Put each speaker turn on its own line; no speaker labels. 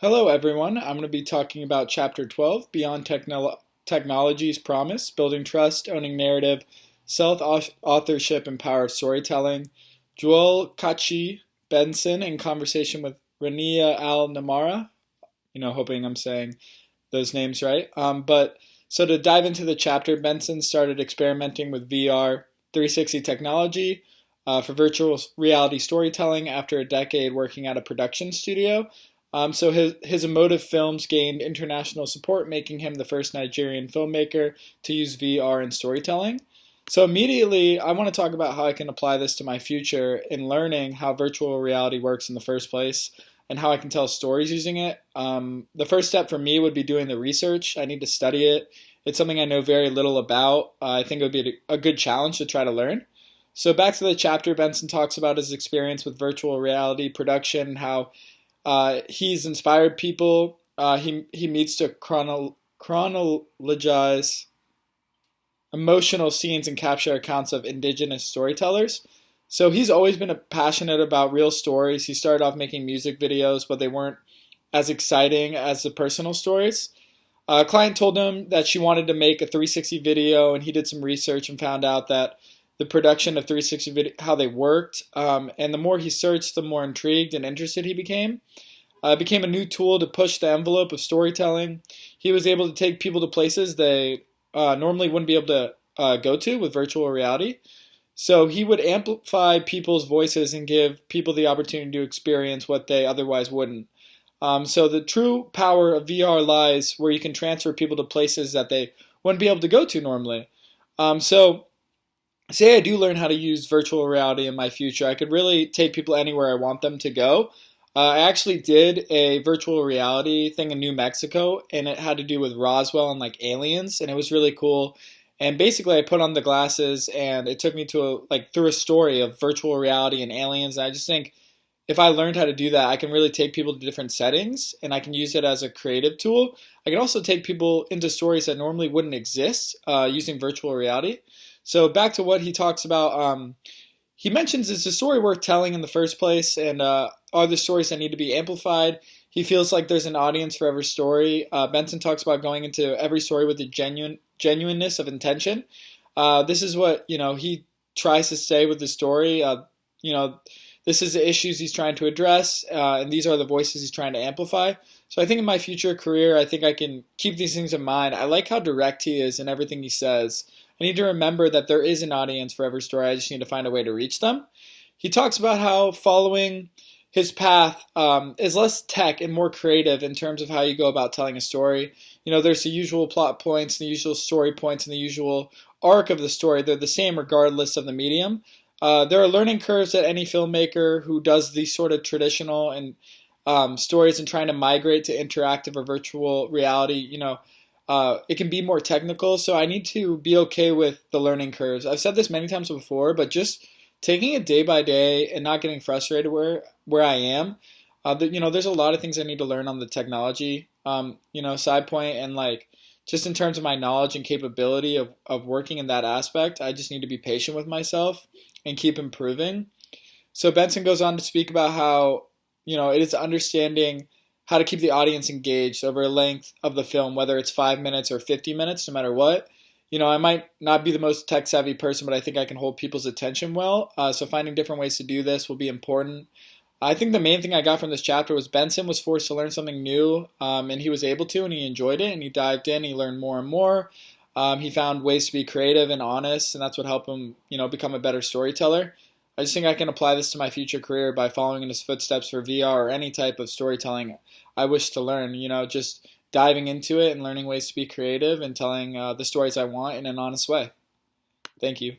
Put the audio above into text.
Hello, everyone. I'm going to be talking about Chapter 12, Beyond Technology's Promise, Building Trust, Owning Narrative, Self-Authorship, and Power of Storytelling. Joel Kachi Benson in conversation with Rania Al-Namara, hoping I'm saying those names right. So to dive into the chapter, Benson started experimenting with VR 360 technology for virtual reality storytelling after a decade working at a production studio. So his emotive films gained international support, making him the first Nigerian filmmaker to use VR in storytelling. So immediately, I want to talk about how I can apply this to my future in learning how virtual reality works in the first place and how I can tell stories using it. The first step for me would be doing the research. I need to study it. It's something I know very little about. I think it would be a good challenge to try to learn. So back to the chapter, Benson talks about his experience with virtual reality production and how he's inspired people. He meets to chronologize emotional scenes and capture accounts of indigenous storytellers. So he's always been passionate about real stories. He started off making music videos, but they weren't as exciting as the personal stories. A client told him that she wanted to make a 360 video, and he did some research and found out that the production of 360 video, how they worked. And the more he searched, the more intrigued and interested he became. It became a new tool to push the envelope of storytelling. He was able to take people to places they normally wouldn't be able to go to with virtual reality. So he would amplify people's voices and give people the opportunity to experience what they otherwise wouldn't. So the true power of VR lies where you can transfer people to places that they wouldn't be able to go to normally. So say I do learn how to use virtual reality in my future, I could really take people anywhere I want them to go. I actually did a virtual reality thing in New Mexico, and it had to do with Roswell and like aliens, and it was really cool. And basically, I put on the glasses, and it took me to through a story of virtual reality and aliens. And I just think if I learned how to do that, I can really take people to different settings, and I can use it as a creative tool. I can also take people into stories that normally wouldn't exist using virtual reality. So back to what he talks about. He mentions, is the story worth telling in the first place, and are the stories that need to be amplified? He feels like there's an audience for every story. Benson talks about going into every story with a genuineness of intention. This is what he tries to say with the story. This is the issues he's trying to address, and these are the voices he's trying to amplify. So I think in my future career, I think I can keep these things in mind. I like how direct he is in everything he says. I need to remember that there is an audience for every story. I just need to find a way to reach them. He talks about how following his path is less tech and more creative in terms of how you go about telling a story. There's the usual plot points, the usual story points, and the usual arc of the story. They're the same regardless of the medium. There are learning curves that any filmmaker who does these sort of traditional and stories and trying to migrate to interactive or virtual reality, it can be more technical. So I need to be okay with the learning curves. I've said this many times before, but just taking it day by day and not getting frustrated where I am. There's a lot of things I need to learn on the technology, side point, and just in terms of my knowledge and capability of working in that aspect, I just need to be patient with myself and keep improving. So Benson goes on to speak about how, it is understanding how to keep the audience engaged over a length of the film, whether it's 5 minutes or 50 minutes, no matter what. I might not be the most tech savvy person, but I think I can hold people's attention well. So finding different ways to do this will be important. I think the main thing I got from this chapter was Benson was forced to learn something new, and he was able to, and he enjoyed it, and he dived in, he learned more and more. He found ways to be creative and honest, and that's what helped him, become a better storyteller. I just think I can apply this to my future career by following in his footsteps for VR or any type of storytelling I wish to learn. Just diving into it and learning ways to be creative and telling the stories I want in an honest way. Thank you.